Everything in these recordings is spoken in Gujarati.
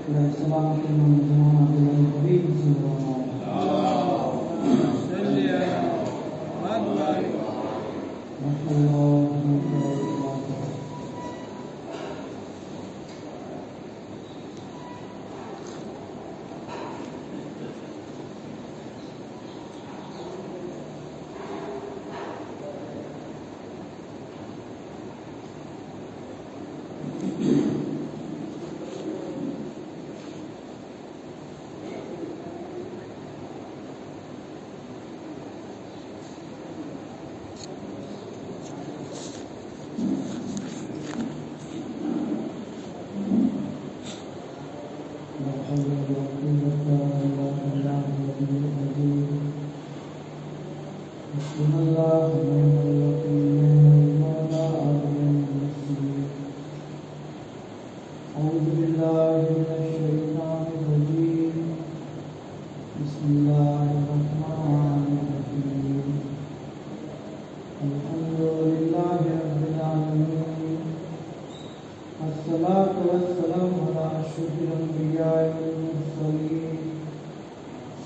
सलाम के जमाना बिलाल करीम सल्लल्लाहु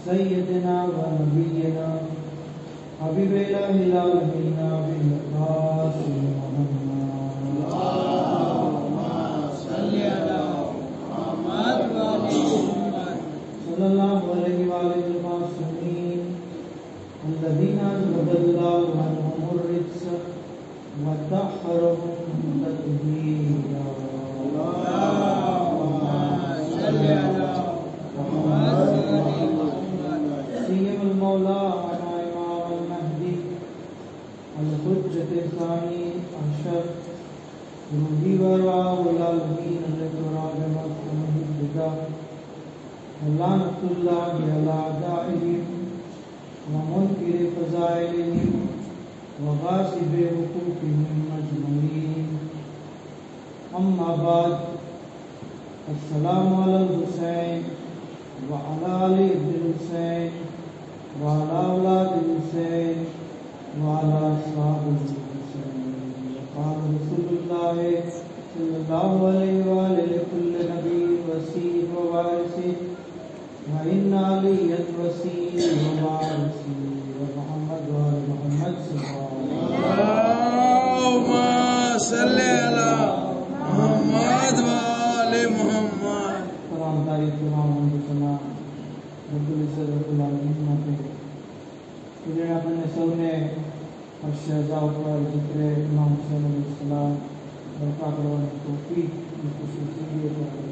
सय्यदना व नबीना हबीबिल्लाह हिलालमीना बिल्लाह मुहम्मद अल्लाहुम्मा सल्ली अला मुहम्मद व आलि मुहम्मद सल्लल्लाहु अलैहि व आलिहि वसल्लम अल्लज़ीना बदल्लाहु अन्हुमुर रिज्स व तहहरहुम तत्हीरा अल्लाहुम्मा सल्ली अला मुहम्मद سيم المولى على إمام المهدي الحجة الثاني عشر روحي وراه العالمين الإكرام والسمه البدع لعنة الله على أعدائهم ومنكر فضائلهم وغاصب حقوقهم أجمعين أما بعد السلام على الحسين وعلى آل الحسين وعلى أولاد الحسين وعلى أصحاب الحسين قال رسول الله صلى الله عليه وآله لكل نبي وسيء ووارث وإن عليا وسيء ووارث ومحمد وآل محمد صلى الله اللهم صل على محمد وآل محمد तमाम तारीफ तमाम हमदुसना रब्बुल इज्जत रब्बुल आलमीन माते जिन्हें अपने सबने अर्शजा पर जिक्र इमाम हुसैन अलैहिस्सलाम बरकत करवाने की तौफीक की खुशनुसीबी अता करे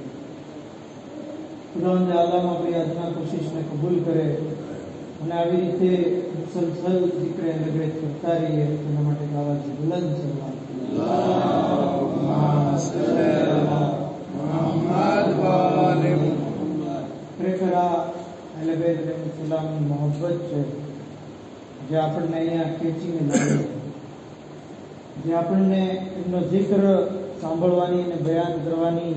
खुदा ने आलम अपनी अदना कोशिश में कबूल करे અને આવી રીતે મુસલસલ जिक्र લગત કરતા રહીએ તેના માટે આવાજ બુલંદ સલામ اللهم صل على محمد وآل محمد ખરેખર આ અહલે બેત અલૈહિસ્સલામની મોહબ્બત છે જે આપણને અહીંયા ખેંચીને લાવે જે આપણને એમનો જિક્ર સાંભળવાની અને બયાન કરવાની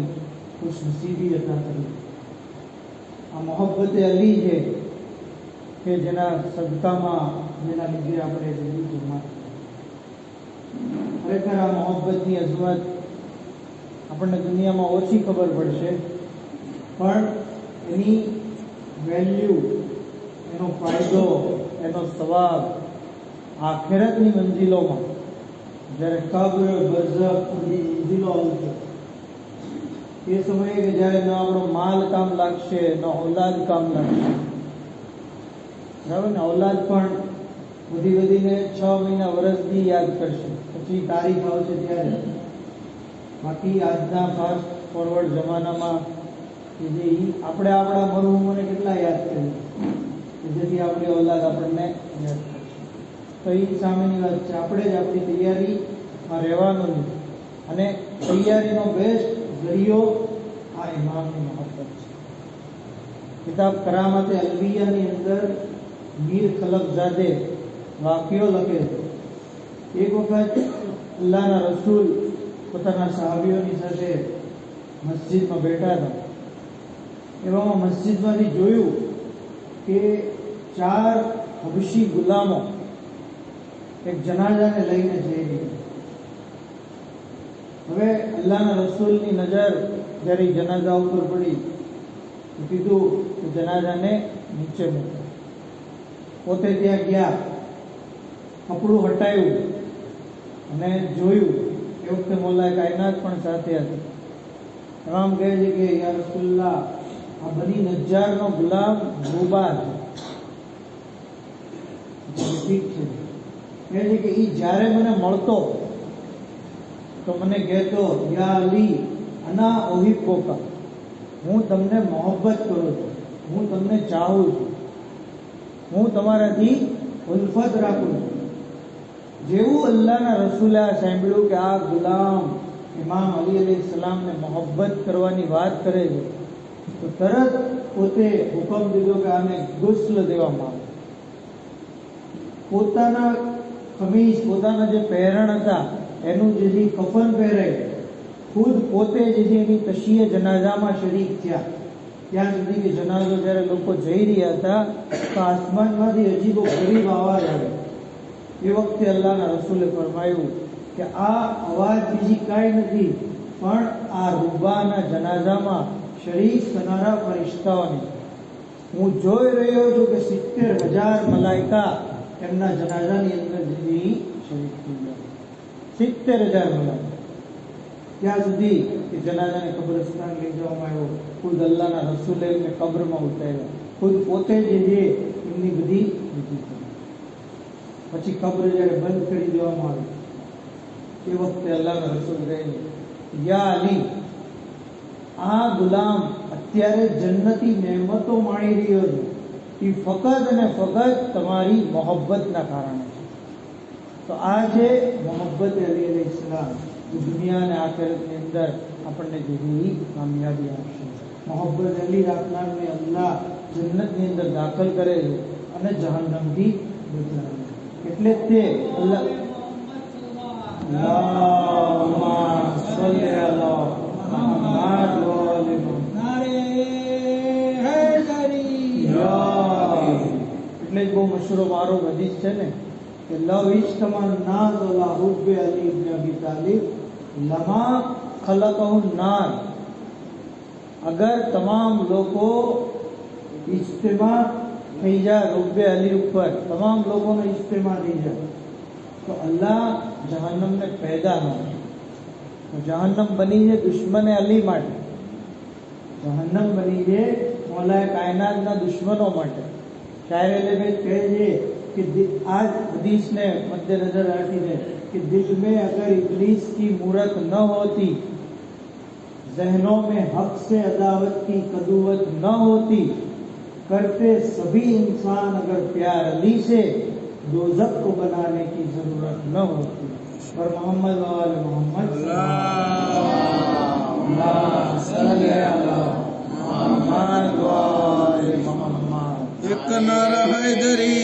ખુશનસીબી અતા કરી આ મોહબ્બતે અલી છે કે જેના સદકામાં જેના લીધે આપણે જિંદગી જમાતી ખરેખર આ મોહબ્બતની અઝમત આપણને દુનિયામાં ઓછી ખબર પડશે પણ એની વેલ્યુ એનો ફાયદો એનો સવાબ આખિરતની મંજિલોમાં જ્યારે કબ્ર બરઝખ બધી મંજિલો આવશે એ સમયે કે જ્યારે ન આપણો માલ કામ લાગશે ન ઔલાદ કામ લાગશે બરાબર ને ઔલાદ પણ બધી બધીને 6 મહિના વર્ષથી યાદ કરશે પછી તારીખ આવશે ત્યારે બાકી આજના ફાસ્ટ ફોરવર્ડ જમાનામાં કે જે આપણે આપણા મરહુમોને કેટલા યાદ કરીએ કે જેથી આપણી ઔલાદ આપણને યાદ કરશે તો એ સામેની વાત છે આપણે જ આપણી તૈયારીમાં રહેવાનું અને તૈયારીનો બેસ્ટ જરિયો આ ઇમામની મોહબ્બત છે કિતાબ કરામત અલવિયાની અંદર મીર ખલકઝાદે વાક્યો લખે છે એક વખત અલ્લાહના રસૂલ પોતાના સહાબીઓની સાથે મસ્જિદમાં બેઠા હતા એવામાં મસ્જિદમાંથી જોયું કે 4 હબશી ગુલામો એક જનાઝાને લઈને જઈ રહ્યા. હવે અલ્લાહના રસૂલની નજર જ્યારે જનાઝા ઉપર પડી તો કીધું કે જનાઝાને નીચે મૂકો. પોતે ત્યાં ગયા, કપડું હટાવ્યું અને જોયું. એ વખતે મોલાએ કાયનાત પણ સાથે હતી. તમામ કહે છે કે યા રસૂલલ્લાહ, આ બની નજ્જારનો ગુલામ રૂબા છે. ઠીક છે. કહે છે કે એ જ્યારે મને મળતો તો મને કહેતો, યા અલી અના ઓહિબ્બુકા, હું તમને મોહબ્બત કરું છું, હું તમને ચાહું છું, હું તમારાથી ઉલ્ફત રાખું છું. જેવું અલ્લાહના રસૂલે સાંભળ્યું કે આ ગુલામ ઇમામ અલી અલૈહિસ્સલામને મોહબ્બત કરવાની વાત કરે છે, તો તરત પોતે હુકમ દીધો કે આને ગુસ્લ દેવામાં આવે. પોતાના ખમીસ, પોતાના જે પહેરણ હતા એનું જે કફન પહેરાય, ખુદ પોતે જે છે એની તશીએ જનાઝામાં શરીક થયા. ત્યાં સુધી કે જનાઝો જ્યારે લોકો જઈ રહ્યા હતા તો આસમાનમાંથી અજીબો ગરીબ અવાજ આવે. એ વખતે અલ્લાહના રસૂલે ફરમાયું કે આ અવાજ બીજી કાંઈ નથી પણ આ રૂબાના જનાઝામાં શરીક થનારા ફરિશ્તાઓની. હું જોઈ રહ્યો છું કે 70,000 મલાઈકા એમના જનાઝાની અંદર જઈ શરીક થઈ ગયા. 70,000 મલાઈકા. ત્યાં સુધી કે જનાઝાને કબ્રસ્તાન લઈ જવામાં આવ્યો. ખુદ અલ્લાહના રસૂલે એમને કબ્રમાં ઉતાર્યા. ખુદ પોતે જે છે એમની બધી વિધિ કરી. પછી કબ્ર જ્યારે બંધ કરી દેવામાં આવી એ વખતે અલ્લાહના રસૂલ કહે, યા અલી, આ ગુલામ અત્યારે જન્નતી નેમતો માણી રહ્યો છે, એ ફકત અને ફકત તમારી મોહબ્બતના કારણે છે. તો આ છે મોહબ્બત અલી અલૈહિસ્સલામ. દુનિયા અને આખિરતની અંદર આપણને જેવી કામયાબી આપશે. મોહબ્બત અલી રાખનારને અલ્લાહ જન્નતની અંદર દાખલ કરે છે અને જહન્નમથી બચાવે. એટલે તે અલ્લાહ એટલે જ બહુ મશહૂર મારો હદીસ છે ને કે લવ ઇશ્તમન નાસ અલા હુબ્બે અલી ઇબ્ન અબી તાલિબ લમા ખલકહુ નાર. અગર તમામ લોકો ઇજ્તિમા થઈ જાય રૂબે અલી ઉપર, તમામ લોકોનો ઇજ્તિમા થઈ જાય તો અલ્લાહ જહન્નમને પેદા ન કરે. જહન્નમ બની છે દુશ્મને અલી માટે, જહન્નમ બની છે મોલાએ કાયનાતના દુશ્મનો માટે. શાયર અલી કહે છે कि आज हदीस ने मद्देनजर रखी कि दिल में अगर इब्लीस की मूरत न होती, जहनों में हक से अदावत की कदुवत न होती, करते सभी इंसान अगर प्यार अली से, दोज़ख को बनाने की जरूरत न होती. और मोहम्मद वाले मोहम्मद एक नारा हैदरी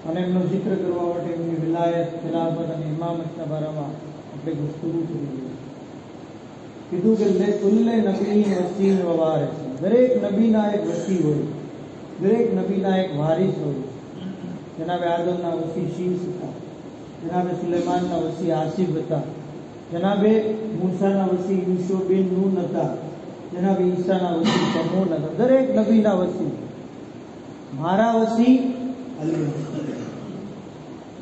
અને એમનો જિક્ર કરવા માટે એમની વિલાયત, ખિલાફત અને ઇમામતના બારામાં આપણે ગુફ્તગુ કરી. કીધું કે લે કુલ્લે નબી વસીન વ વારિસ, દરેક નબીના એક વસી હોય, દરેક નબીના એક વારિસ હોય. જનાબે આદમના વસી શીશ હતા, જનાબે સુલેમાનના વસી આસિફ હતા, જનાબે મૂસાના વસી યુસુફ બિન નૂન હતા, જનાબે ઈસાના વસી સમૂન હતા. દરેક નબીના વસી. મારા વસી અલી.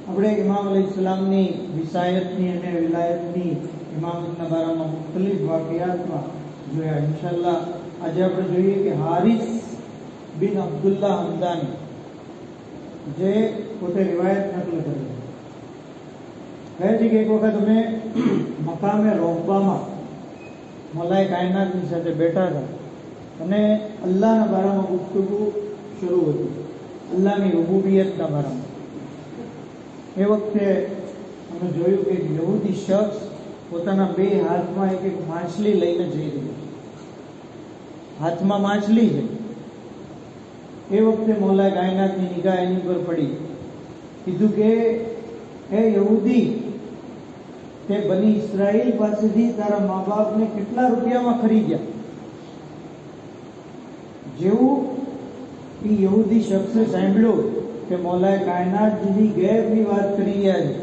આપણે ઇમામ અલૈહિસ્સલામની વિસાયતની અને વિલાયતની ઇમામતના બારામાં મુખ્તલિફ વાકિયાતમાં જોયા. ઇન્શાઅલ્લાહ આજે આપણે જોઈએ કે હારિસ બિન અબ્દુલ્લાહ હમદાની, જે પોતે રિવાયત નકલ કરે કહે છે કે એક વખત અમે મકામે રોહબામાં મલાઈ કાયનાતની સાથે બેઠા હતા અને અલ્લાહના બારામાં ગુફ્તગુ શરૂ હતી, અલ્લાહની રુબુબિયતના બારામાં. એ વખતે અમે જોયું કે યહૂદી શખ્સ પોતાના બે હાથમાં એક એક માછલી લઈને જઈ રહ્યો છે. હાથમાં માછલી છે. એ વખતે મૌલાએ કાયનાતની નિગાહ એની પર પડી. કીધું કે હે યહૂદી, તે બની ઇસ્રાઈલ પાસેથી તારા મા બાપને કેટલા રૂપિયામાં ખરીદ્યા. જેવું એ યહૂદી શખ્સે સાંભળ્યું કે મૌલાએ કાયનાત જેવી ગેબની વાત કરી રહ્યા છે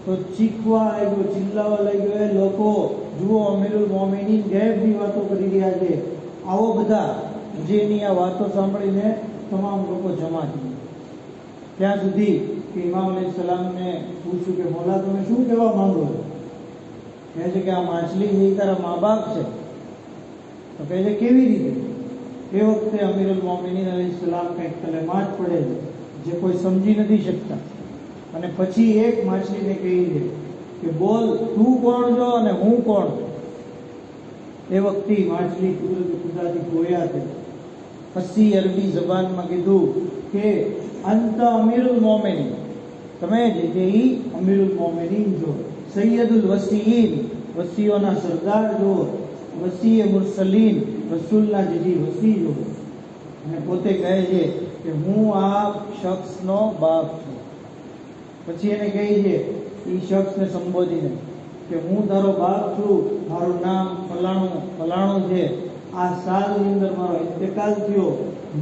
તો ચીખવા લાગ્યો, ચિલ્લાવા લાગ્યો, એ લોકો જુઓ અમીરુલ મોમિનીન ગેબની વાતો કરી રહ્યા છે. આવો બધા જેની આ વાતો સાંભળીને તમામ લોકો જમા થયા. ત્યાં સુધી કે ઇમામ અલૈહિસ્સલામને પૂછ્યું કે મૌલા તમે શું કહેવા માંગો છો? કહે છે કે આ માછલી છે એ તારા મા બાપ છે. તો કહે છે કેવી રીતે? એ વખતે અમીરુલ મોમિનીન અલૈહિસ્સલામ કંઈક કલેમાત પડે છે જે કોઈ સમજી નથી શકતા, અને પછી એક માછલીને કહી દે કે બોલ તું કોણ છો અને હું કોણ છું. એ વખતે માછલી કુદરત ખુદાથી ગોયા છે. પછી અરબી જબાનમાં કીધું કે અંત અમીરુલ મોમિનીન, તમે જે ઈ અમીરુલ મોમિનીન છો, સૈયદુલ વસીઈન, વસીઓના સરદાર છો, વસીએ મુરસલીન, રસૂલના જે વસી છો. અને પોતે કહે છે કે હું આ શખ્સનો બાપ છું. પછી એને કહે છે એ શખ્સને સંબોધીને કે હું તારો બાપ છું, મારું નામ ફલાણું ફલાણું છે, આ સાલની અંદર મારો ઇંતકાલ થયો,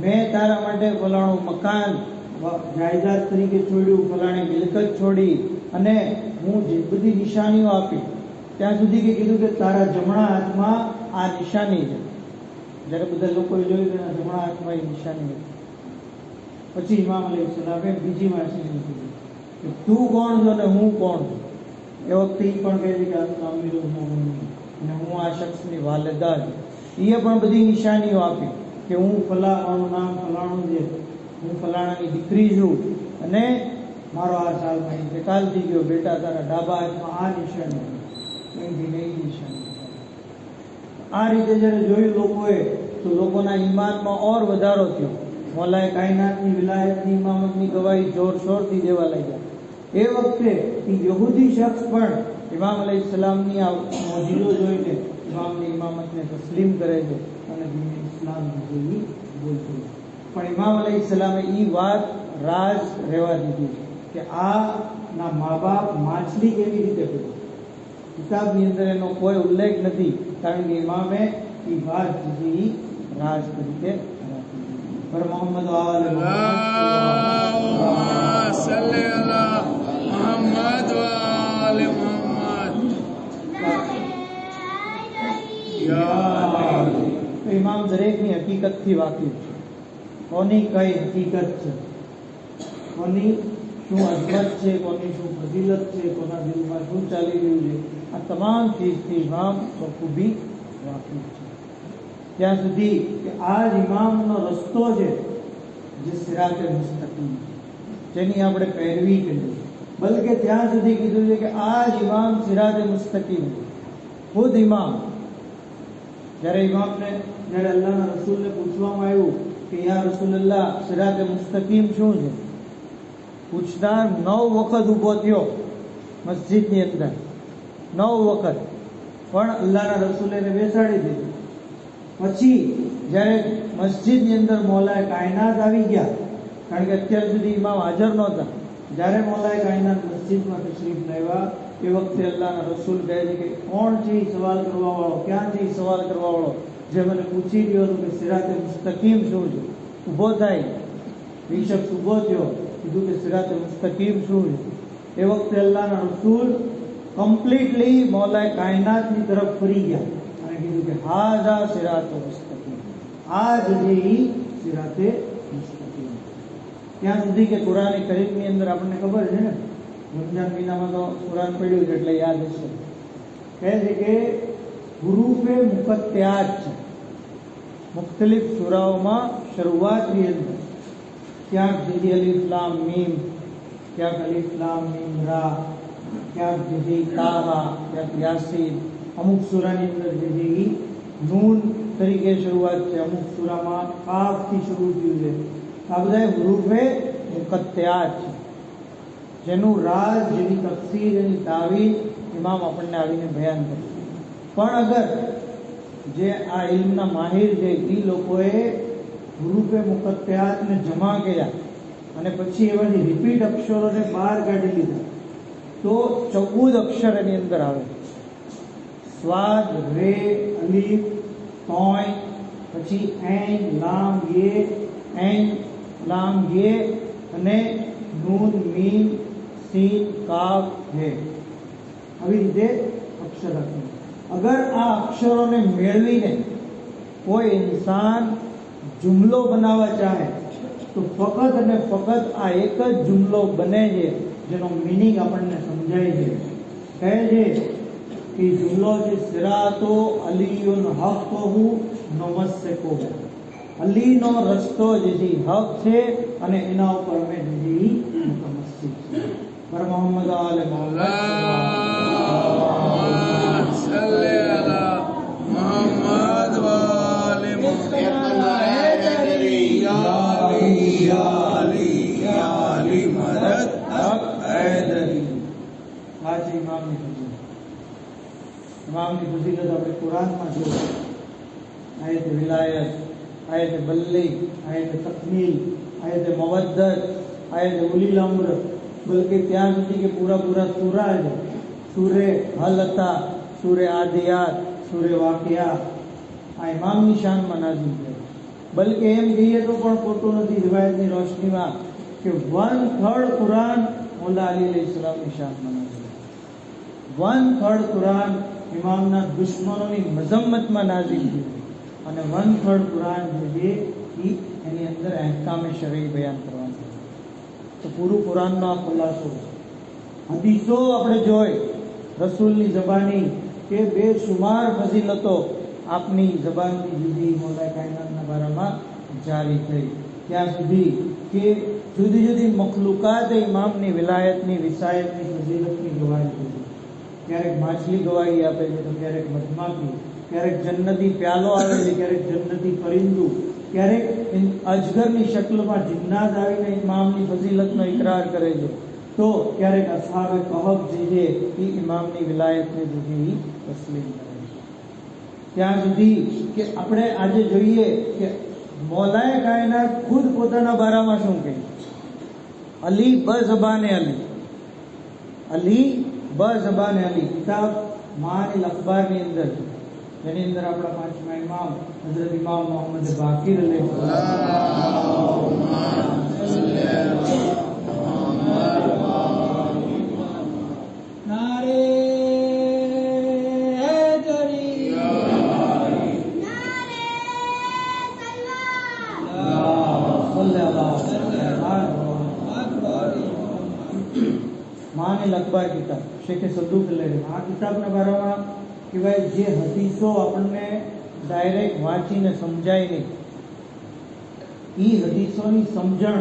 મેં તારા માટે ફલાણું મકાન જાયદાદ તરીકે છોડ્યું, ફલાણી મિલકત છોડી, અને હું જે બધી નિશાનીઓ આપી ત્યાં સુધી કે કીધું કે તારા જમણા હાથમાં આ નિશાની છે. જ્યારે બધા લોકોએ જોયું કે જમણા હાથમાં એ નિશાની હતી. પછી ઇમામ અલૈહિસ્સલામે બીજી માછલીને કીધું કે તું કોણ છો અને હું કોણ છું. એ વખતે એ પણ કહે છે કે અમીરુલ મોમિનીન અને હું આ શખ્સની વાલિદા છું. એ પણ બધી નિશાનીઓ આપી કે હું મારું નામ ફલાણું છે, હું ફલાણાની દીકરી છું, અને મારો આ સાલમાં ઇંતકાલ થઈ ગયો. બેટા તારા ડાબા હાથમાં આ નિશાની, અહીંથી નહીં નિશાની. આ રીતે જ્યારે જોયું લોકોએ તો લોકોના ઈમાનમાં ઓર વધારો થયો. મૌલાએ કાયનાતની વિલાયતની ઇમામતની ગવાહી જોરશોરથી દેવા લાગ્યા. એ વખતે એ યહૂદી શખ્સ પણ ઇમામ અલૈહિસ્સલામની આ મોજીદો જોઈને ઇમામની ઇમામતને તસ્લીમ કરે છે અને દીને ઇસ્લામ જેવી બોલતું. પણ ઇમામ અલૈહિસ્સલામે એ વાત રાજ રહેવા દીધી કે આ ના મા બાપ માછલી કેવી રીતે કરી. કિતાબની અંદર એનો કોઈ ઉલ્લેખ નથી, કારણ કે ઇમામે એ વાત દીધી રાજ તરીકે રાખી. પર મોહમ્મદ વાલે સલ્લે અલા મુહમ્મદ વાલે મુહમ્મદ. ઇમામ દરેકની હકીકતથી વાકેફ છે. કોની કઈ હકીકત છે, કોની શું અજમત છે, કોની શું ફજીલત છે, કોના દિલમાં શું ચાલી રહ્યું છે, આ તમામ ચીજથી ઇમામ બખૂબી વાકેફ છે. ત્યાં સુધી કે આ જ ઇમામનો રસ્તો છે જે સિરાતે મુસ્તકીમ છે, જેની આપણે પેરવી કરીએ. બલકે ત્યાં સુધી કીધું છે કે આ જ ઇમામ સિરાતે મુસ્તકીમ છે. ખુદ ઇમામ જ્યારે અલ્લાહના રસૂલને પૂછવામાં આવ્યું કે યા રસૂલલ્લાહ સિરાતે મુસ્તકીમ શું છે, પૂછનાર 9 વખત ઊભો થયો મસ્જિદની અંદર, 9 વખત, પણ અલ્લાહના રસૂલે એને બેસાડી દીધું. પછી જ્યારે મસ્જિદની અંદર મૌલાએ કાયનાત આવી ગયા, કારણ કે અત્યાર સુધી ઇમામ હાજર નહોતા, જ્યારે મૌલાએ કાયનાત મસ્જિદમાં તશરીફ લાવ્યા એ વખતે અલ્લાહના રસૂલ કહે છે કે કોણ છે એ સવાલ કરવા વાળો, ક્યાંથી સવાલ કરવા વાળો જે મને પૂછી રહ્યો હતો કે સિરાતે મુસ્તકીમ શું છે. ઊભો થાય એ શખ્સ ઊભો થયો, કીધું કે સિરાતે મુસ્તકીમ શું છે. એ વખતે અલ્લાહના રસૂલ કમ્પ્લીટલી મૌલાએ કાયનાતની તરફ ફરી ગયા અને કીધું કે હાઝા સિરાતે મુસ્તકીમ, આ જ છે એ સિરાતે મુસ્તકીમ. ત્યાં સુધી કે કુરાન કરીમની અંદર આપણને ખબર છે ને, રમજાન મહિનામાં તો કુરાન પડ્યું છે એટલે યાદ હશે. કહે છે કે હુરૂફે મુકત્તયાત છે મુખ્તલિફ સૂરાઓમાં શરૂઆતની અંદર. ક્યાંક જેથી અલીફ લામ મીમ, ક્યાંક અલીફ લામ મીમ રા, ક્યાંક જેથી તાહા, ક્યાંક યાસીન. અમુક સૂરાની અંદર જેથી નૂન તરીકે શરૂઆત છે, અમુક સૂરામાં કાફથી શરૂ થયું છે. આ બધા હુરૂફે મુકત્તયાત છે, જેનું રાજ, જેની તફસીર, એની તાવીલ ઇમામ આપણને આવીને બયાન કરે. પણ અગર જે આ ઇલ્મના માહિર છે એ લોકોએ હુરૂફે મુકત્તયાતને જમા કર્યા અને પછી એમાંથી રિપીટ અક્ષરોને બહાર કાઢી લીધા તો 14 અક્ષર એની અંદર આવે. સ્વાદ, રે, અલીફ, તોય, પછી એન લામ યે, એન લામ યે, અને નૂન મીમ सीन काफ है આવી રીતે અક્ષર લખી અગર આ અક્ષરોને મેળવીને કોઈ ઇન્સાન જુમલો બનાવવા ચાહે તો ફક્ત અને ફક્ત આ એક જ જુમલો બને છે જેનો મીનિંગ આપણને સમજાય છે કહે છે કે જુમલો છે સિરાતો અલીયુન હક્કહુ નમસ્સકો અલીનો રસ્તો જે હક છે અને એના ઉપર અમે જે મુતમસ્સિક છે પર મોહમ્મદ આલે अल्लाहुम्मा सल्ली अला मोहम्मद व आले मोहम्मद मदद हैदरी आज इमामની ફજીલત આપણે કુરાનમાં જોઈએ આયત વિલાયત आयत बल्ली आयत तकमील आयत मवद्दत आयत उलिल अम्र बल्कि ત્યાં સુધી કે પૂરા સૂરા છે સૂરે હલ હતા સૂરે આદિયાત સૂરે વાકિયા આ ઇમામની શાનમાં નાઝિલ થયો બલ્કि એમ કહીએ તો પણ ખોટું નથી રિવાયતની રોશનીમાં કે 1/3 કુરાન મૌલા અલી અલૈહિસ્સલામની શાનમાં નાઝિલ થયું 1/3 કુરાન ઇમામના દુશ્મનોની મઝમ્મતમાં નાઝિલ થયું અને 1/3 કુરાન જે છે એની અંદર અહેકામે શરઈ બયાન કરવાનું તો પૂરું કુરાનનો આ ખુલાસો છે હદીસો આપણે જોઈ રસૂલની જબાની કે બેશુમાર ફઝીલતો આપની જબાનની જુદી મૌલા કાયનાતના બારામાં જારી થઈ ત્યાં સુધી કે જુદી જુદી મખલુકાતે ઇમામની વિલાયતની વિસાયતની ફઝીલતની ગવાહી દીધી ક્યારેક માછલી ગવાહી આપે છે તો ક્યારેક મધમાખી ક્યારેક જન્નતી પ્યાલો આવે છે ક્યારેક જન્નતી પરિંદુ ક્યારેક અજગરની શક્લમાં જિન્નાત આવીને ઇમામની ફઝીલતનો ઇકરાર કરે છે તો ક્યારેક અસહાબે કહફ જે છે એ ઇમામની વિલાયતને જુદી તસ્લીમ કરે છે ત્યાં સુધી કે આપણે આજે જોઈએ કે મૌલાએ કાયનાત ખુદ પોતાના બારામાં શું કહે અલી બઝબાને અલી બઝબાને અલી કિતાબ માનિલ અખબારની અંદર જેની અંદર આપણા પાંચમા ઇમામ હઝરત ઇમામ મોહમ્મદ બાકીર નારે હૈદરી નારે માનિલ અખબાર કિતાબ શેખે સદુક લે આ કિતાબના બારામાં કે ભાઈ જે હદીસો આપણને ડાયરેક્ટ વાંચીને સમજાય નહીં એ હદીસોની સમજણ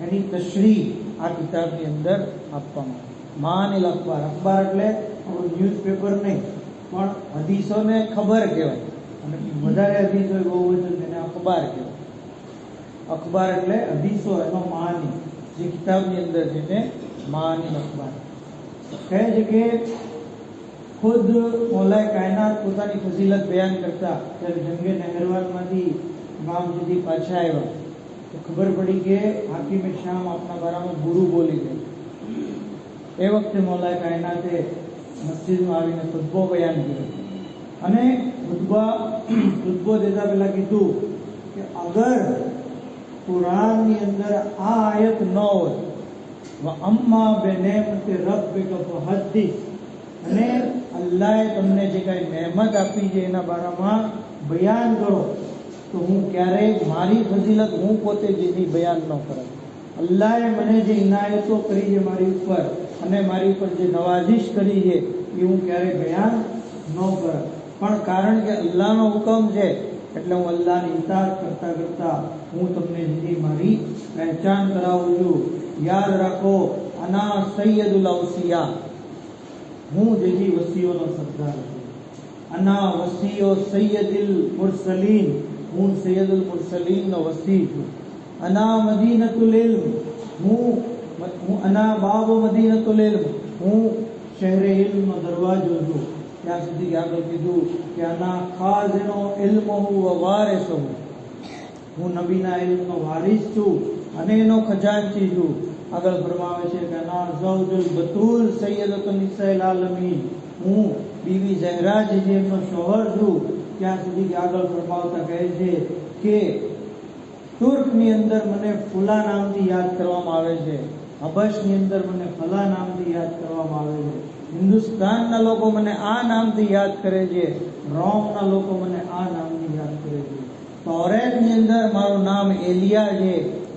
એની તશરીહ આ કિતાબની અંદર આપવામાં માનિલ અખબાર અખબાર એટલે ન્યૂઝપેપર નહીં પણ હદીસોને ખબર કહેવાય અને વધારે હદીસો બહુ વચન તેને અખબાર કહેવાય અખબાર એટલે હદીસો એનો માની જે કિતાબની અંદર છે તેને માનિલ અખબાર કહે છે કે ખુદ મૌલાએ કાયનાત પોતાની ફઝીલત બયાન કરતા ત્યારે જંગે નહેરવાનમાંથી ઇમામ જુદી પાછા આવ્યા તો ખબર પડી કે હાકીમે શામ આપના બારામાં ગુરુ બોલી ગઈ એ વખતે મૌલાએ કાયનાતે મસ્જિદમાં આવીને ખુતબો બયાન કર્યો અને ખુતબો દેતા પહેલા કીધું કે અગર કુરાનની અંદર આ આયત ન હોય અમ્મા બેનેમતે રબ્બિકા ફહદ્દિસ અને અલ્લાહે તમને જે કાંઈ નહેમત આપી છે એના બારામાં બયાન કરો તો હું ક્યારેય મારી ફઝીલત હું પોતે જેથી બયાન ન કરું અલ્લાહે મને જે ઇનાયતો કરી છે મારી ઉપર અને મારી ઉપર જે નવાઝિશ કરી છે એ હું ક્યારેય બયાન ન કરું પણ કારણ કે અલ્લાહનો હુકમ છે એટલે હું અલ્લાહની ઇતાઅત કરતા કરતા હું તમને જેથી મારી પહેચાન કરાવું છું યાદ રાખો અના સૈયદુલ ઔસિયા હું જેથી વસીઓનો સરદાર છું અના વસીઓ સૈયદુલ મુરસલીન હું સૈયદુલ મુરસલીનનો વસી છું અના મદીનતુલ ઇલ્મ હું અના બાબો મદીનતુલ ઇલ્મ હું શહેરે ઇલ્મનો દરવાજો છું ત્યાં સુધી આગળ કીધું કે આના ખાઝિનો ઇલ્મહુ વ વારિસહુ હું નબીના ઇલ્મનો વારિસ છું અને એનો ખજાનચી છું આગળ ફરમાવે છે કે અના ઝૌજુલ બતુલ સૈયદતુન નિસાઇલ આલમીન હું બીવી ઝહરા જે એમનો શોહર છું ત્યાં સુધી આગળ ફરમાવતા કહે છે કે તુર્કની અંદર મને ફુલા નામથી યાદ કરવામાં આવે છે, હબશની અંદર મને ફલા નામથી યાદ કરવામાં આવે છે, હિન્દુસ્તાનના લોકો મને આ નામથી યાદ કરે છે, રોમના લોકો મને આ નામથી યાદ કરે છે, તૌરેતની અંદર મારું નામ એલિયા છે,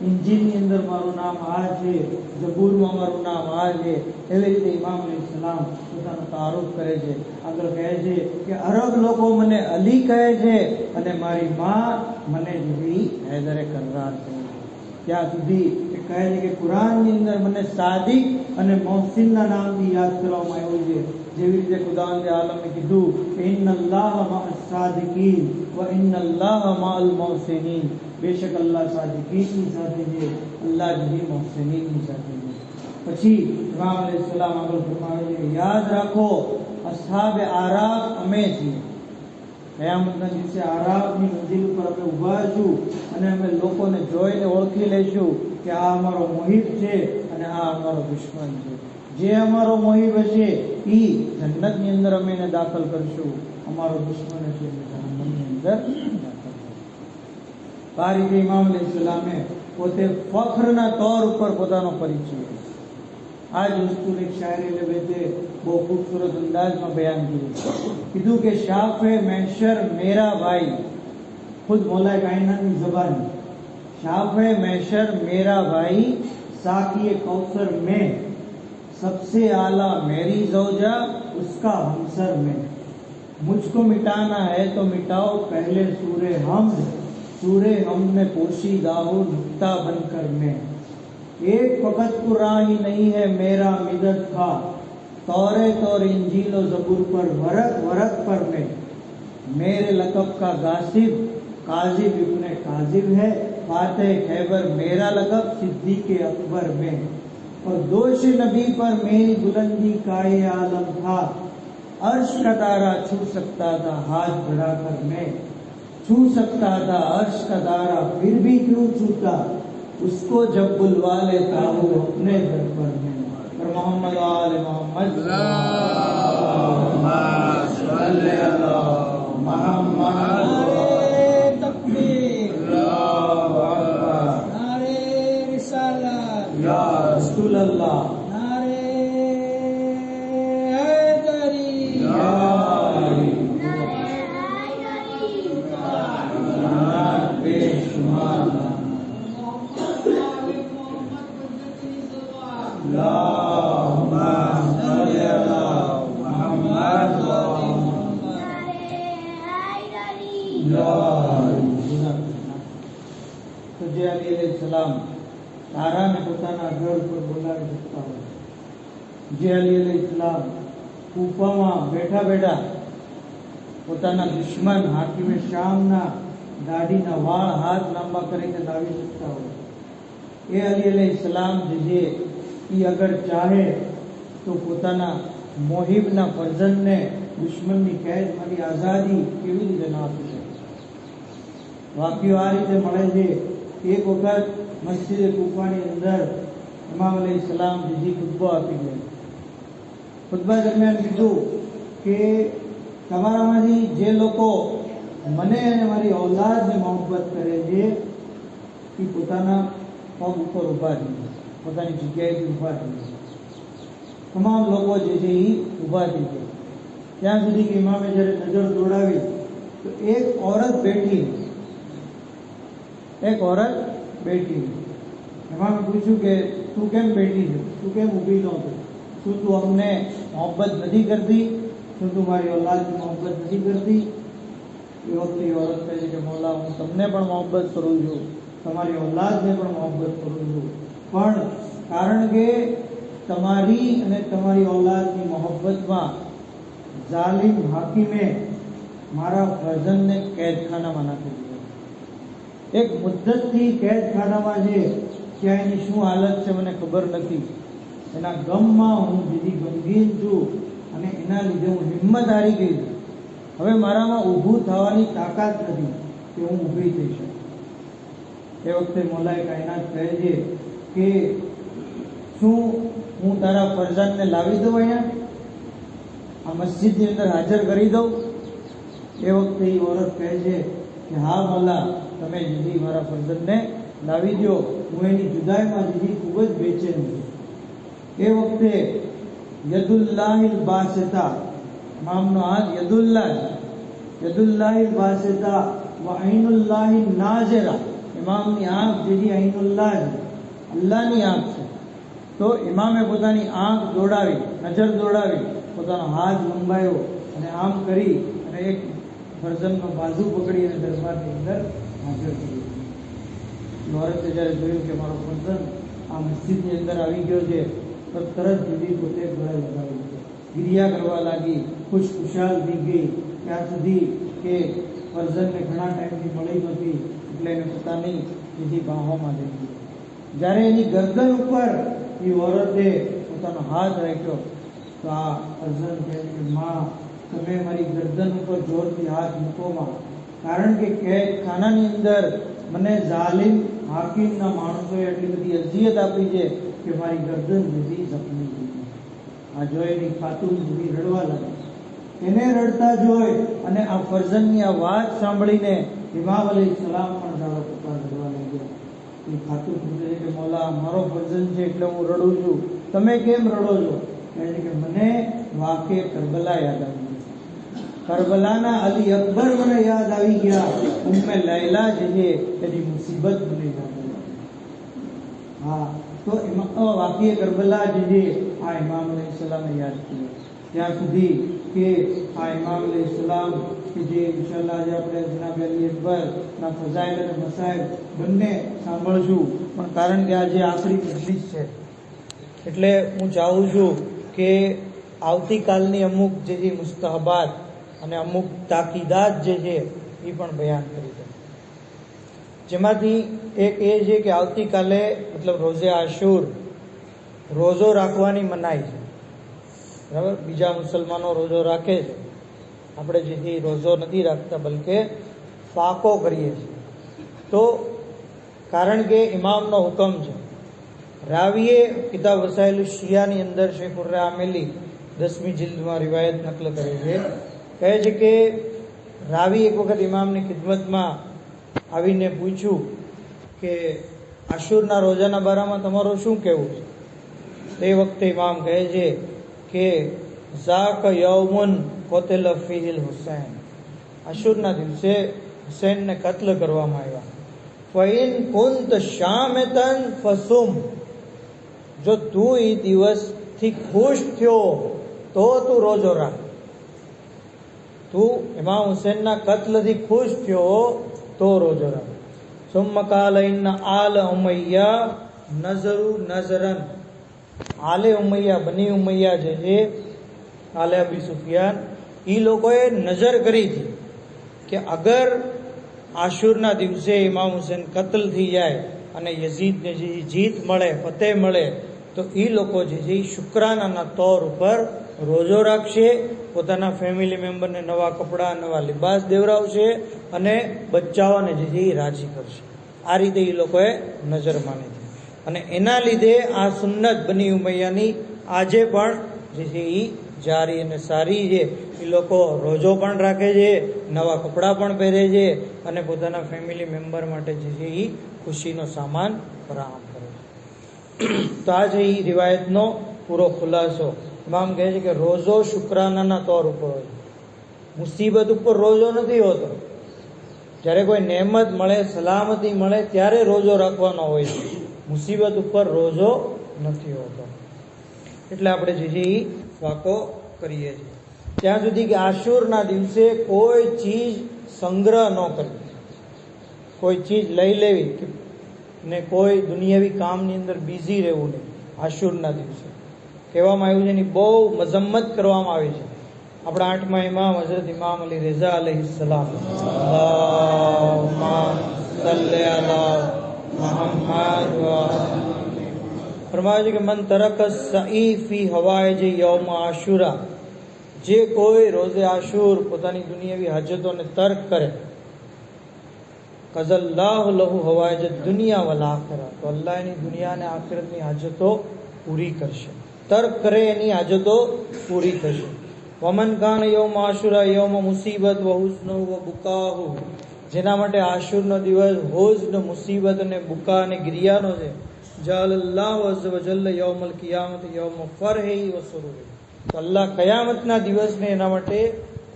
ઇન્જીલની અંદર મારું નામ આ છે, જબૂરમાં મારું નામ આ છે. એવી રીતે ઇમામ અલૈહિસ્સલામ પોતાનો તારુફ કરે છે. આગળ કહે છે કે અરબ લોકો મને અલી કહે છે અને મારી માં મને જેવી હૈદરે કરરાર કહે છે. ત્યાં સુધી એ કહે છે કે કુરાનની અંદર મને સાદિક અને મોહસિનના નામથી યાદ કરવામાં આવ્યું છે. જેવી રીતે ખુદાવંદે આલમે કીધું કે ઇન્નલ્લાહ મઅસ સાદિકીન વ ઇન્નલ્લાહ મઅલ મોહસિનીન. બેશક અલ્લાહ સાદિકીનની સાથે છે, અલ્લાહ જેવી મોહસિનીનની સાથે છે. પછી ઇમામ અલૈહિસ્સલામ આગળ ફરમાવે છે કે યાદ રાખો અસ્હાબે આરાફ અમે છીએ. કયામતના દિવસે આરાફની મંજિલ ઉપર અમે ઊભા છું અને અમે લોકોને જોઈને ઓળખી લઈશું કે આ અમારો મોહિબ છે અને આ અમારો દુશ્મન છે. જે અમારો મોહિબ હશે એ જન્નતની અંદર અમે એને દાખલ કરશું, અમારો દુશ્મન હશે એને જહન્નમની અંદર દાખલ કરશું. આ રીતે ઇમામ અલૈહિસ્સલામે પોતે ફખ્રના તौर ઉપર પોતાનો પરિચય આ જ વસ્તુને એક શાયરી લેવે બહુ ખૂબસૂરત અંદાજમાં બયાન કર્યું. કીધું કે શાફે મહેશર મેરા ભાઈ, ખુદ મૌલાએ કાયનાતની ज़बानी, शाफ़े महशर मेरा भाई, साक़िए कौसर में, सबसे आला मेरी ज़ौजा, उसका हमसर में. मुझको मिटाना है तो मिटाओ पहले सूरे हमद, सूरे हमद में पोशीदा हो नुक्ता बनकर मैं. एक वक़्त कुरान ही नहीं है मेरा मिदद था, तौरेत और इंजील और ज़बूर पर वरक वरक पर मैं. मेरे लक़ब का गासिब काज़िब इब्ने काज़िब है, फाते खैबर मेरा लक़ब सिद्दीक़े अकबर में. और दोष नबी पर मेरी बुलंदी का ये आलम था, अर्श का तारा छू सकता था हाथ बढ़ाकर मैं. छू सकता था अर्श का तारा फिर भी क्यों छूता, उसको जब बुलवा लेता वो अपने दर पर मैं. और मोहम्मद आले मोहम्मद अल्लाहुम्मा सल्ली अला मुहम्मद. या रसूल अल्लाह, नारे बेशुमार अल्लाहुम्मा सल्ली अला मुहम्मद. तो जे अली अलैहिस्सलाम તારાને પોતાના ઘર પર બોલાવી શકતા હોય, જે અલી અલૈહિસ્સલામ કૂફામાં બેઠા બેઠા પોતાના દુશ્મન હાકિમે શામના દાઢીના વાળ હાથ લાંબા કરીને લાવી શકતા હોય, એ અલી અલૈહિસ્સલામ જે એ અગર ચાહે તો પોતાના મોહિબના ફરજંદને દુશ્મનની કેદમાંથી આઝાદી કેવી રીતે ના આપી શકે. વાક્યો આ રીતે મળે છે. એક વખત મસ્જિદ કૂફાની અંદર ઇમામ અલૈહિસ્સલામ બીજી ખુતબો આપી ગયા. ખુતબા દરમિયાન કીધું કે તમારામાંથી જે લોકો મને અને મારી ઔલાદને મોહબ્બત કરે છે એ પોતાના પગ ઉપર ઊભા થઈ જાય, પોતાની જગ્યાએથી ઊભા થઈ જાય. તમામ લોકો જે છે એ ઊભા થઈ જાય. ત્યાં સુધી કે ઇમામે જ્યારે નજર દોડાવી તો એક औरत બેઠી, એક औरत બેઠી. એમાં પૂછ્યું કે તું કેમ બેઠી છે, તું કેમ ઊભી નહોતી, શું તું અમને મોહબ્બત નથી કરતી, શું તું મારી ઔલાદની મોહબ્બત નથી કરતી. એ વખતે એ औरत કહે છે કે મૌલા હું તમને પણ મોહબ્બત કરું છું, તમારી ઔલાદને પણ મોહબ્બત કરું છું, પણ કારણ કે તમારી અને તમારી ઔલાદની મોહબ્બતમાં જાલિમ હાકિમે મારા ફરજંદને કેદખાનામાં નાખી દીધો. એક મુદ્દતથી કેદખાનામાં છે, ત્યાં એની શું હાલત છે મને ખબર નથી. એના ગમમાં હું દીદી ગમગીન છું અને એના લીધે હું હિંમત હારી ગઈ છું. હવે મારામાં ઊભું થવાની તાકાત નથી કે હું ઊભી થઈ શકું. એ વખતે મૌલાએ કાયનાત કહે છે કે શું હું તારા ફરજાનને લાવી દઉં, અહીંયા આ મસ્જિદની અંદર હાજર કરી દઉં. એ વખતે એ औरत કહે છે કે હા મૌલા, તમે જીદી મારા ફરજનને લાવી દો, હું એની જુદાઈમાં જીવી ખૂબ જ બેચેન છું. એ વખતે યદુલ્લાહિલ બાસિતા, ઇમામનો હાથ યદુલ્લાહ છે. યદુલ્લાહિલ બાસિતા વ ઐનુલ્લાહિન નાઝિરા, ઇમામની આંખ જેવી ઐનુલ્લાહ છે, અલ્લાહની આંખ છે. તો ઇમામે પોતાની આંખ દોડાવી, નજર દોડાવી, પોતાનો હાથ લંબાયો અને આમ કરી અને એક ફરજનનો બાજુ પકડી અને દરબારની અંદર હાજર કર્યું. નોરતે જ્યારે જોયું કે મારો ફરજન આ મસ્જિદની અંદર આવી ગયો છે, તો તરત જુદી પોતે ગળે લગાવી દીધો, ક્રિયા કરવા લાગી, ખુશખુશાલ થઈ ગઈ. ત્યાં સુધી કે ફરજનને ઘણા ટાઈમથી મળી નહોતી, એટલે એને પોતાની સીધી બાહોમાં લઈ ગઈ. જ્યારે એની ગરદન ઉપર એ ઓરતે પોતાનો હાથ રાખ્યો, તો આ ફરજન કહે છે કે માં, તમે મારી ગરદન ઉપર જોરથી હાથ મૂકોમાં, કારણ કે ખાનાની અંદર મને ઝાલિમ હાકીમના માણસોએ એટલી બધી અઝિયત આપી છે કે મારી ગરદન જુદી જખમી થઈ. આ જોઈને ખાતુન જુદી રડવા લાગી. એને રડતા જોઈ અને આ ફરજનની આ વાત સાંભળીને ઇમામ અલૈહિસ્સલામ પણ ઝાડો પોતા રડવા લાગ્યા. એ ખાતુન પૂછે છે કે મોલા, મારો ફરજન છે એટલે હું રડું છું, તમે કેમ રડો છો? કહે છે કે મને વાકે કરબલા યાદ આવી ગયું. કરબલાના અલી અકબર મને યાદ આવી ગયા. ઉમ્મે લૈલા જે છે એની મુસીબત મને યાદ આવી. હા, તો વાકીએ કરબલા જે છે આ ઇમામ અલૈહિસ્સલામે યાદ કર્યો. ત્યાં સુધી કે આ ઇમામ અલૈહિસ્સલામ કે જે ઇન્શાઅલ્લાહ આજે આપણે જનાબ અલી અકબરના ફઝાઇલ અને મસાઇલ બંને સાંભળશું, પણ કારણ કે આજે આખરી મજલિસ છે એટલે હું ચાહું છું કે આવતીકાલની અમુક જે મુસ્તહબાત અને અમુક તાકીદાત જે છે એ પણ બયાન કરી દઉં. જેમાંથી એક એ છે કે આવતીકાલે મતલબ રોઝે આશુર, રોઝો રાખવાની મનાઈ છે, બરાબર. બીજા મુસલમાનો રોઝો રાખે છે, આપણે જેથી રોઝો નથી રાખતા, બલકે ફાકો કરીએ છીએ. તો કારણ કે ઇમામનો હુકમ છે. રાવીએ કિતાબ વસાઇલ શિયાની અંદર શેખ ઉર્રે આમેલી 10મી જિલ્દમાં રિવાયત નકલ કરે છે. કહે છે કે રાવી એક વખત ઇમામની ખિદમતમાં આવીને પૂછ્યું કે આશુરના રોજાના બારામાં તમારું શું કહેવું છે? તે વખતે ઇમામ કહે છે કે ઝાક યૌમુન કોતેલ ફીહિલ હુસૈન, આશુરના દિવસે હુસૈનને કત્લ કરવામાં આવ્યા. ફઇન કુંત શામિતન ફસુમ, જો તું એ દિવસથી ખુશ થયો તો તું રોજો રાખ. તું ઇમામ હુસૈનના કત્લથી ખુશ થયો તો રોજો રાખ. સુમ્મ કાલ ઇન્ના આલ ઉમૈયા નઝરુ નઝરન, આલે ઉમૈયા, બની ઉમૈયા જે છે, આલે અબી સુફિયાન, એ લોકોએ નજર કરી હતી કે અગર આશુરના દિવસે ઇમામ હુસૈન કત્લ થઈ જાય અને યઝીદને જે જીત મળે, ફતેહ મળે, તો એ લોકો જે છે એ શુક્રાનાના તૌર ઉપર રોજો રાખશે, પોતાના ફેમિલી મેમ્બરને નવા કપડાં, નવા લિબાસ દેવરાવશે અને બચ્ચાઓને જે છે એ રાજી કરશે. આ રીતે એ લોકોએ નજર માની હતી અને એના લીધે આ સુન્નત બની ઉમૈયાની આજે પણ જે છે એ જારી અને સારી છે. એ લોકો રોજો પણ રાખે છે, નવા કપડાં પણ પહેરે છે અને પોતાના ફેમિલી મેમ્બર માટે જે છે એ ખુશીનો સામાન ફરાહમ કરે છે. તો આ છે એ રિવાયતનો પૂરો ખુલાસો. ઇમામ કહે છે કે રોજો શુક્રાનાના તૌર ઉપર હોય, મુસીબત ઉપર રોજો નથી હોતો. જ્યારે કોઈ નેમત મળે, સલામતી મળે ત્યારે રોજો રાખવાનો હોય છે, મુસીબત ઉપર રોજો નથી હોતો. એટલે આપણે જે છે એ ફાકો કરીએ છીએ. ત્યાં સુધી કે આશુરના દિવસે કોઈ ચીજ સંગ્રહ ન કરવી, કોઈ ચીજ લઈ લેવી ને કોઈ દુનિયાવી કામની અંદર બિઝી રહેવું નહીં. આશુરના દિવસે કહેવામાં આવ્યું છે, એની બહુ મજમ્મત કરવામાં આવી છે. આપણા 8મા ઇમામ હઝરત ઇમામ અલી રઝા અલૈહિસ્સલામ, અલ્લાહુમ્મા સલ્લી અલા મુહમ્મદ, ફરમાવે છે કે મન તરક સઈ ફી હવાએ જે યૌમ આશુરા, જે કોઈ રોઝે આશુર પોતાની દુનિયાવી હાજતોને તર્ક કરે, કઝલ્લાહુ લહુ હવાએ જે દુનિયા વલ આખિરા, તો અલ્લાહ એની દુનિયા અને આખિરતની હાજતો પૂરી કરશે. તર્ક કરે એની હાજતો પૂરી થશે. વમન કાન યૌમ આશુરા યૌમ મુસીબત વ હુસ્નુ વ બુકાહુ, જેના માટે આશુરનો દિવસ હોજ ને મુસીબત અને બુકા અને ગિરિયાનો છે. જઅલ્લાહુ અઝ્ઝ વ જલ્લ યૌમલ કિયામત યૌમ ફરહી વ સુરૂરી. તો અલ્લાહ કયામતના દિવસને એના માટે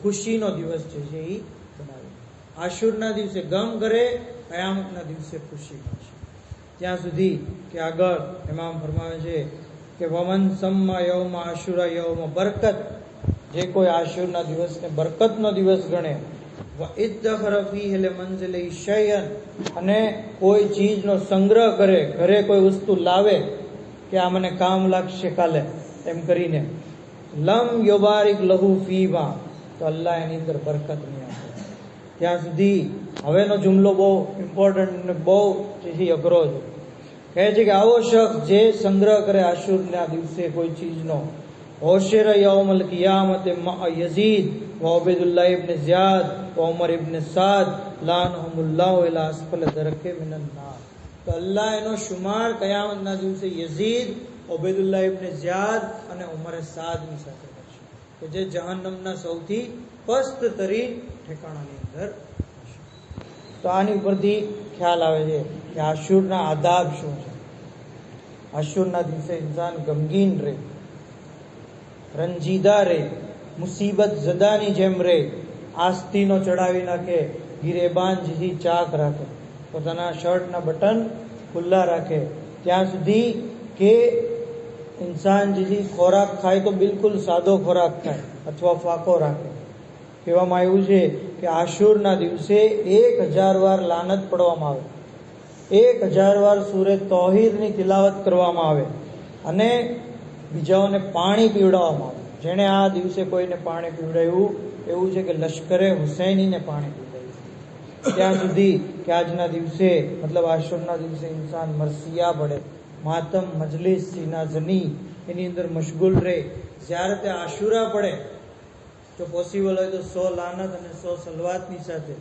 ખુશીનો દિવસ છે જે એ બનાવે. આશુરના દિવસે ગમ કરે, કયામતના દિવસે ખુશી કરશે. ત્યાં સુધી કે આગળ ઇમામ ફરમાવે છે કે વમન सम्मा यौम आशुरा यौम बरकत. જે કોઈ આશુરના દિવસને બરકતનો દિવસ ગણે, વઇદ્દખર ફીહ લિમંઝિલિ શૈઅન, અને કોઈ ચીજનો સંગ્રહ કરે, ઘરે કોઈ વસ્તુ લાવે કે આ મને કામ લાગશે કાલે એમ કરીને, લમ યુબારિક લહુ ફીમા, તો અલ્લાહ એની અંદર બરકત નહીં આપે. ત્યાં સુધી હવેનો જુમલો બહુ ઇમ્પોર્ટન્ટ અને બહુ જેથી અઘરો છે. કહે છે કે આવો શખ્સ જે સંગ્રહ કરે આશુરના દિવસે કોઈ ચીજનો, હોશેર યૌમલ કિયામત મા યઝીદ વ ઉબૈદુલ્લાહ ઇબ્ન ઝિયાદ વ ઉમર ઇબ્ન સાદ લાનહુમુલ્લાહુ ઇલા અસ્ફલ દરકે મિનન નાર. તો અલ્લાહ એનો શુમાર કયામતના દિવસે યઝીદ, ઉબૈદુલ્લાહ ઇબ્ન ઝિયાદ અને ઉમર સાદની સાથે કરશે કે જે જહન્નમના સૌથી પસ્ત તરીન ઠેકાણાની અંદર હશે. તો આની ઉપરથી ખ્યાલ આવે છે કે આશુરના આદાબ શું છે. આશુરના દિવસે ઇન્સાન ગમગીન રહે, રંજીદા રહે, મુસીબત ઝદાની જેમ રહે, આસ્તીનો ચડાવી નાખે, ગિરેબાન જેથી ચાક રાખે, પોતાના શર્ટના બટન ખુલ્લા રાખે, ત્યાં સુધી કે ઇન્સાન જેથી ખોરાક ખાય તો બિલકુલ સાદો ખોરાક ખાય અથવા ફાંકો રાખે. કહેવામાં આવ્યું છે કે આશુરના દિવસે 1000 વાર લાનત પડવામાં આવે, 1000 વાર સૂરે તૌહીદની તિલાવત કરવામાં આવે અને બીજાઓને પાણી પીવડાવવામાં આવે. જેણે આ દિવસે કોઈને પાણી પીવડાવ્યું એવું છે કે લશ્કરે હુસૈનીને પાણી પીવડાવ્યું. ત્યાં સુધી કે આજના દિવસે મતલબ આશુરના દિવસે ઇન્સાન મરસિયા પડે, માતમ, મજલિસ, સીના જની એની અંદર મશગુલ રહે. જ્યારે તે આશુરા પડે, જો પોસિબલ હોય તો 100 લાનત અને 100 સલવાતની સાથે,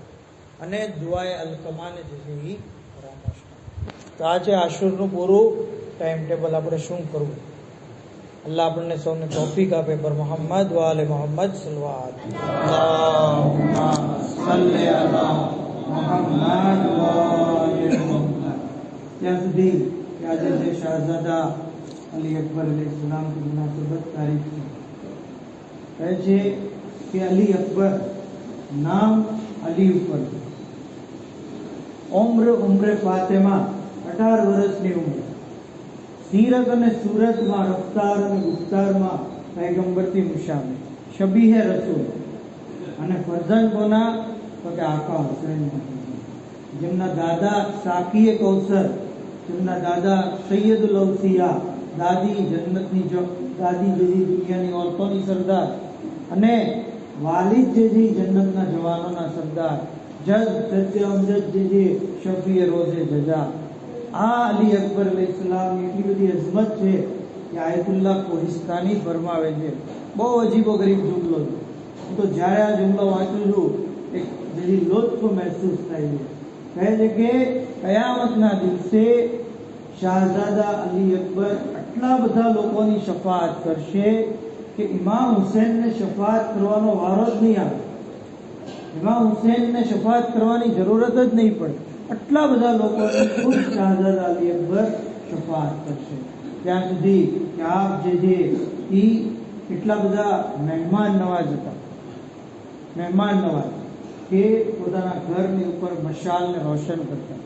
અને દુઆએ અલકમાને જે છે એ પરામર્શ. તો આ છે આશુરનું પૂરું ટાઈમ ટેબલ. આપણે શું કરવું? અલ્લાહ આપણને સૌને તૌફીક આપે. પર મોહમ્મદ વ આલે મોહમ્મદ સલ્લલ્લાહુ અલ્લાહુમ્મા સલ્લી અલા મુહમ્મદ વ આલે મુહમ્મદ. ત્યાં સુધી કે આજે જે શાહઝાદા અલી અકબર અલૈહિસ્સલામ की मुनासबत तारीख है, કહે છે કે અલી અકબર નામ અલી ઉપર, ઉમ્ર ફાતિમા 18 વર્ષની ઉંમર, સીરત અને સુરતમાં, રફતાર અને ગુફતારમાં પૈગંબરથી મુશામિલ, શબીહે રસૂલ, અને ફરજંદ કોના? તો કે આકા હુસૈન, જેમના દાદા સાકીએ કૌસર, જેમના દાદા સૈયદુલ અવસિયા, દાદી જન્નતની દાદી જેવી દુનિયાની ઓરતોની સરદાર, અને વાલિદ જેવી જન્નતના જવાનોના સરદાર, જજ સત્ય અમજદ જેવી શફીએ રોઝે જજા. આ અલી અકબર અલૈહિસ્સલામની એટલી બધી અઝમત છે કે આયતુલ્લાહ કોહિસ્તાની ફરમાવે છે. બહુ અજીબો ગરીબ જુમલો છે. હું તો જ્યારે આ જુમલો વાંચું છું એક જેવી લુત્ફ મહેસૂસ થાય છે. કહે છે કે કયામતના દિવસે શાહઝાદા અલી અકબર આટલા બધા લોકોની શફાઅત કરશે કે ઇમામ હુસૈનને શફાઅત કરવાનો વારો જ નહીં આવે. ઇમામ હુસૈનને શફાઅત કરવાની જરૂરત જ નહીં પડે. આટલા બધા લોકોની ખુદ શાહઝાદા અલી અકબર શફાઅત કરશે. ત્યાં સુધી કે આપ જે એટલા બધા મહેમાન નવાજ હતા, મહેમાન નવાજ કે પોતાના ઘરની ઉપર મશાલને રોશન કરતા,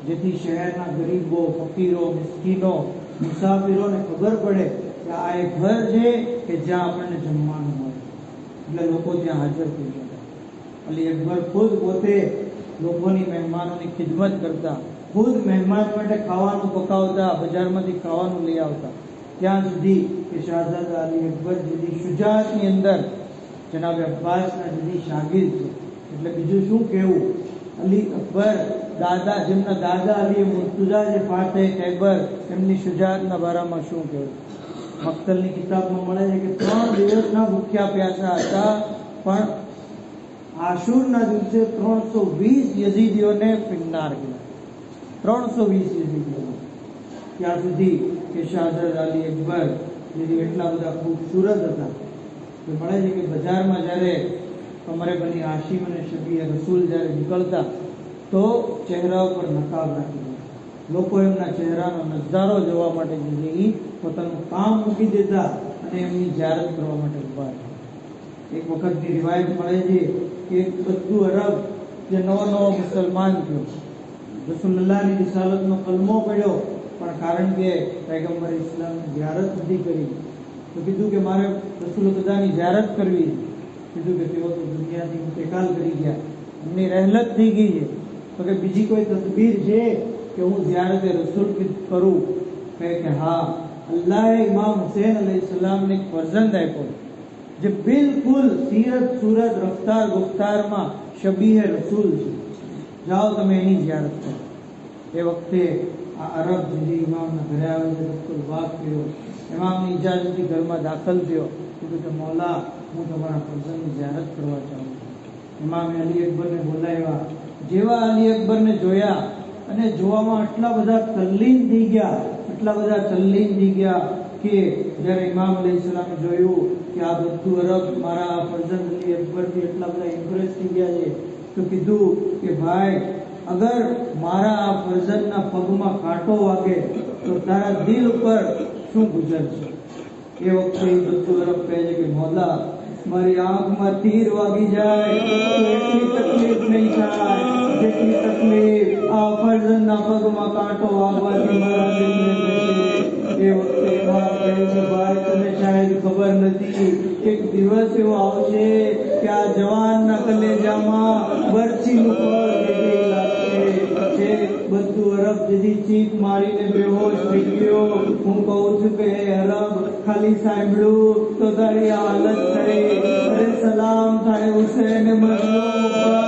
જેથી શહેરના ગરીબો, ફકીરો, મિસ્કીનો, મુસાફિરોને ખબર પડે કે આ એક ઘર છે કે જ્યાં આપણને જમવાનું મળે, એટલે લોકો ત્યાં હાજર થઈ જતા. અલી અકબર ખુદ પોતે લોકોની, મહેમાનોની ખિદમત કરતા, ખુદ મહેમાન માટે ખાવાનું પકાવતા, બજારમાંથી ખાવાનું લઈ આવતા. ત્યાં સુધી કે શાહઝાદા અલી અકબર જેની શુજાઅતની અંદર જનાબ અબ્બાસના જેની શાગીર છે, એટલે બીજું શું કહેવું. અલી અકબર દાદા, જેમના દાદા અલી મુર્તુઝા જે ફાતે ખૈબર, એમની શુજાઅતના બારામાં શું કહેવું. મક્તલની કિતાબમાં મળે છે કે 3 દિવસના ભૂખ્યા પ્યાસા હતા, પણ આશુરના દિવસે 320 યઝીદીઓને ફિન્નાર કર્યા. 320 યઝીદીઓ. ત્યાં સુધી કે શાહઝાદા અલી અકબર જે એટલા બધા ખૂબસૂરત હતા કે મળે છે કે બજારમાં જ્યારે કમરે બની હાશિમ અને શબીએ રસૂલ જ્યારે નીકળતા તો ચહેરા ઉપર નકાબ રાખી દીધો. લોકો એમના ચહેરાનો નજારો જોવા માટે જે છે એ પોતાનું કામ મૂકી દેતા અને એમની ઝિયારત કરવા માટે ઉભા હતા. એક વખતની રિવાયત મળે છે કે એક બદ્દુ અરબ જે નવો મુસલમાન થયો, રસૂલુલ્લાહની રિસાલતનો કલમો પડ્યો, પણ કારણ કે પૈગંબર ઇસ્લામની ઝિયારત નથી કરી તો કીધું કે મારે રસૂલ ખુદાની ઝિયારત કરવી. કીધું કે તેઓ તો દુનિયાથી ઇન્તકાલ કરી ગયા, એમની રહેલત થઈ ગઈ છે, તો કે બીજી કોઈ તદબીર છે કે હું ઝિયારતે રસૂલ કરું? કહે કે હા, અલ્લાહે ઇમામ હુસૈન અલૈહિસ્સલામને એક ફરજંદ આપ્યો જે બિલકુલ સીરત સુરત રફતાર ગુફતારમાં શબીહે રસૂલ છે, જાઓ તમે એની ઝિયારત કરો. એ વખતે આ અરબ જે ઇમામના ઘરે આવે છે રસૂલ વાત કર્યો, ઇમામની ઇજાઝતથી ઘરમાં દાખલ થયો, કીધું કે મૌલા હું તમારા ફરજંદની ઝિયારત કરવા ચાહું છું. ઇમામે અલી અકબરને બોલાવ્યા. જેવા અલી અકબરને જોયા અને જોવામાં આટલા બધા તલ્લીન થઈ ગયા કે જ્યારે ઇમામ અલૈહિસ્સલામે જોયું કે આ બધું અરબ મારા ફરજંદ અલી અકબરથી એટલા બધા ઇમ્પ્રેસ થઈ ગયા છે, તો કીધું કે ભાઈ અગર મારા આ ફરજંદના પગમાં કાંટો વાગે તો તારા દિલ ઉપર શું ગુજરશે? એ વખતે બધું અરબ કહે છે કે મૌલા મારી આંખમાં તીર વાગી જાય તો એટલી તકલીફ નહીં થાય જેટલી તકલીફ આ ફરજંદના પગમાં કાંટો વાગવાથી મારા દિલને થશે. એ વખતે ઇમામ કહે છે ભાઈ તને શાયદ ખબર નથી, એક દિવસ એવો આવશે કે આ જવાનના કલેજામાં બરછીનું ફળ જેવી લાગશે. એ બધું અરબ જેથી ચીખ મારીને બેહોશ થઈ ગયો. હું કહું છું કે હે અરબ, ખાલી સાંભળ્યું તો તારી હાલત થઈ. અરે સલામ થાય હુસૈન મઝલૂમ ઉપર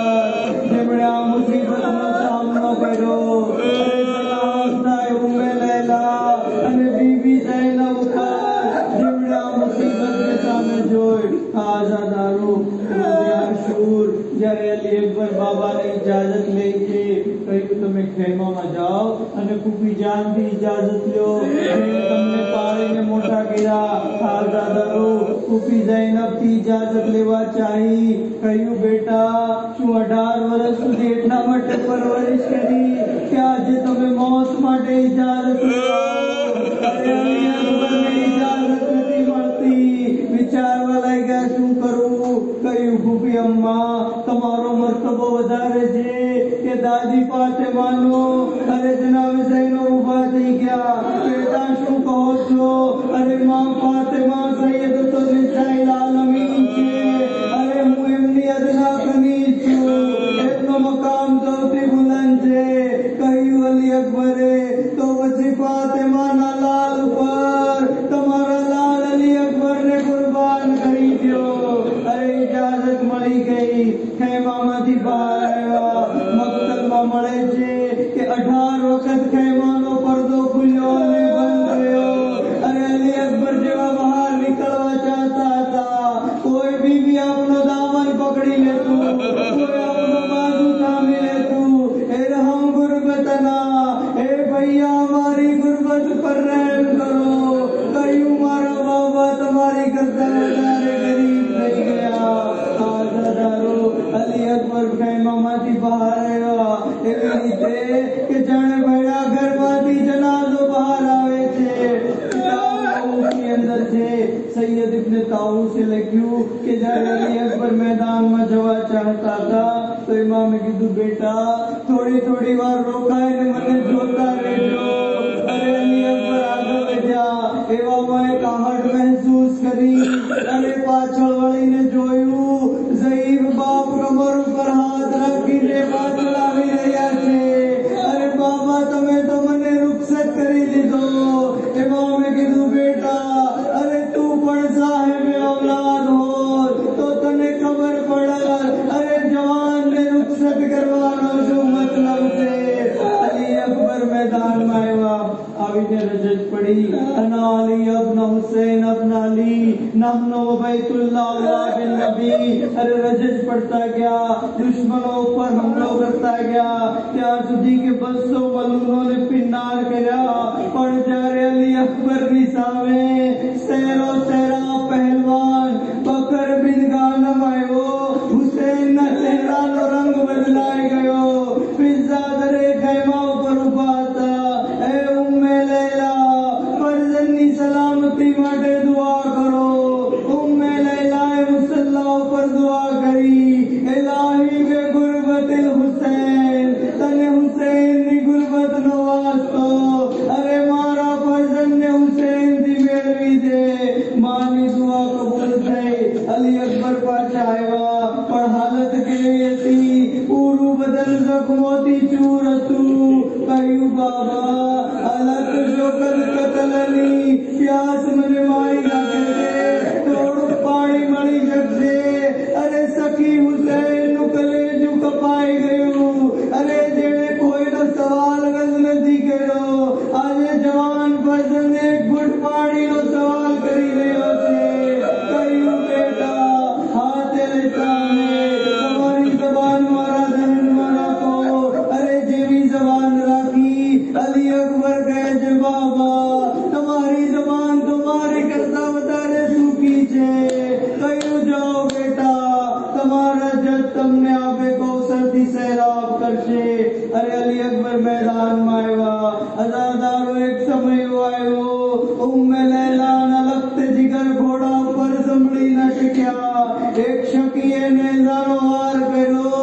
જેમણે આ મુસીબતનો સામનો કર્યો. અરે સલામ થાય ઉમ્મે લૈલા અને બીબી ઝૈનબ ઉપર જેમણે આ મુસીબતને સામે જોઈ. આઝાદારો આશુર જ્યારે અલી અકબર બાબાને ઇજાઝત લઈ છે, કહ્યું તમે ખેમામાં જાઓ અને ફૂફી જાનથી ઇજાઝત લ્યો, તમને પાળીને મોટા કર્યા. આઝાદારો ફૂફી ઝૈનબથી ઇજાઝત લેવા ચાહી. કહ્યું બેટા શું 18 વર્ષ સુધી એટલા માટે પરવરિશ કરી કે આજે તમે મોત માટે ઇજાઝત લેવા? અરે અલી અકબરને ઇજાઝત નથી મળતી. વિચારવા લાગ્યા શું કરું? કહ્યું ફૂફી અમ્મા તમારો મર્તબો વધારે છે કે દાદી ફાતિમાનો? અરે જનાબ ઝૈનબ ઉભા થઈ ગયા. બેટા શું કહો છો? અરે માં ફાતિમા સૈયદતો નિસાઈલ આલમીન છે. અરે હું એમની અદના કનીઝ છું, એમનો મકામ સૌથી બુલંદ છે. કહ્યું અલી અકબરે તો પછી ફાતિમાના લાલ ઉપર તમારા લાલ અલી અકબરને કુરબાન કરી દો. અરે ઇજાઝત મળી ગઈ. ખેમામાંથી બહાર આવ્યા. મક્તબમાં મળે છે કે 18 વખત ખેમાનો પડદો ખુલ્યો અને બંધ થયો. અરે અલી અકબર જેવા બહાર નીકળવા ચાહતા હતા. કોઈ બીબી આપનો દામન પકડી લેતું, કોઈ આપનો બાજુ થામી લેતું. એ રહમ ગુરબતના, એ ભૈયા અમારી ગુરબત પર રહેમ કરો. કહ્યું મારા બાબા તમારી કરતા વધારે ગરીબ થઈ ગયા. આઝાદારો અલી અકબર ખેમામાંથી બહાર આવ્યા એવી રીતે કે જાણે ભેડા ઘરમાંથી જનાઝો બહાર આવે છે. કિતાબની અંદર છે સૈયદ ઇબ્ન તાઉસે લખ્યું કે જ્યારે અલી અકબર મેદાનમાં જવા ચાહતા હતા તો ઇમામે કીધું બેટા થોડી વાર રોકાઈને મને જોતા રહેજો. અરે અલી અકબર આગળ વધ્યા. એવામાં એક આહટ મહેસૂસ કરી અને પાછળ વળીને જોયું ઝહીર બાપ કમર ઉપર હાથ રાખીને પાછળ આવી રહ્યા છે. અરે બાબા તમે તો મને રૂખસત કરી દીધો. ઇમામે કીધું બેટા અરે તું પણ સાહેબે ઔલાદ હોત તો તને ખબર પડત અરે જવાનને રૂખસત કરવાનો શું મતલબ છે. અલી અકબર મેદાનમાં આવ્યા. આવીને રજત પડી. અના અલી અબ્ન હુસૈન અબ્ન અલી નહનો વબૈતુલ્લાહ અવલાદિન નબી. અરે રજત પડતા ગયા. દુશ્મનો ઉપર હુમલો કરતા ગયા ત્યાં સુધી કે 200 મલૂનોને પિન્નાર કર્યા. પણ જ્યારે અલી અકબરની સામે શેરો શેરા પહેલવાન બકર બિન ગાનમ આવ્યો, હુસૈનના ચહેરાનો રંગ બદલાઈ ગયો. मर्द ने गुड पानी नो सवाल करी रहे थे कईयों बेटा हाथ लेता है तुम्हारी जबान मारा जमीन मारा को अरे जेवी जबान राखी अली अकबर कहे जे बाबा तुम्हारी जबान तुम्हारी करता बतारे सूखी छे कईयों जाओ बेटा तुम्हारा जज તમને આપે કૌશલથી સૈરાબ કરશે અરે અલી અકબર મેદાનમાં આવ્યા અઝાદારો એક સમય આવ્યો ઉમ્મે લૈલાના લખતે જીગર ઘોડા ઉપર સંભળી ન શક્યા એક શકીએ નેઝાનો વાર કર્યો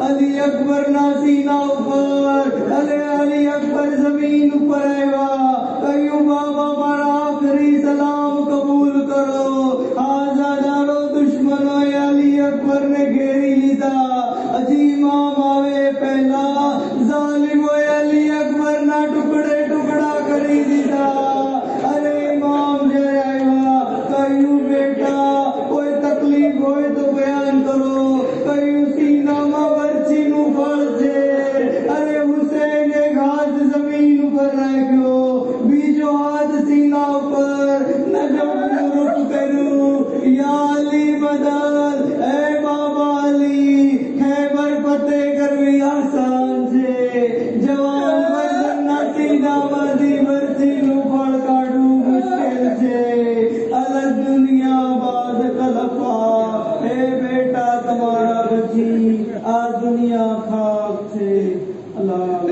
અલી અકબરના સીના ઉપર અરે અલી અકબર જમીન ઉપર આવ્યા કહ્યું બાબા મારા આખરી સલામ કબૂલ કરો આઝાદારો દુશ્મનોએ અલી અકબરને ઘેરી લીધા હજી ઇમામ આવે પહેલા ઝાલિમોએ અલી અકબરના ટુકડે ટુકડા કરી દીધા અરે ઇમામ જ્યારે આવ્યા કહ્યું બેટા કોઈ તકલીફ હોય તો બયાન કરો કહ્યું સીનામાં બરછીનું ફળ છે અરે હુસૈન એક હાથ જમીન ઉપર રાખ્યો બીજો હાથ સીના ઉપર નજમનું રૂપ કર્યું યા અલી બદલ એ બાબા અલી ખૈબર ફતેહ કરવી આસાન છે જવાન મર્દના સીનામાંથી બરછીનું ફળ કાઢવું મુશ્કેલ છે અલગ દુનિયા બાદ કલફા હે બેટા તમારા પછી આ દુનિયા ખાક છે અલ્લાહ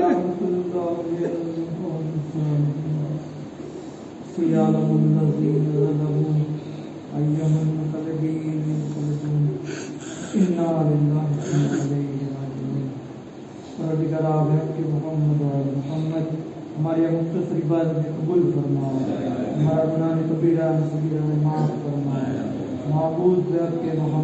मोहम्मद हमारी मुख्तसर इबादत कबूल फरमाओ हमारा गुनाह कबीरा सगीरा माफ फरमाओ महबूब के मोहम्मद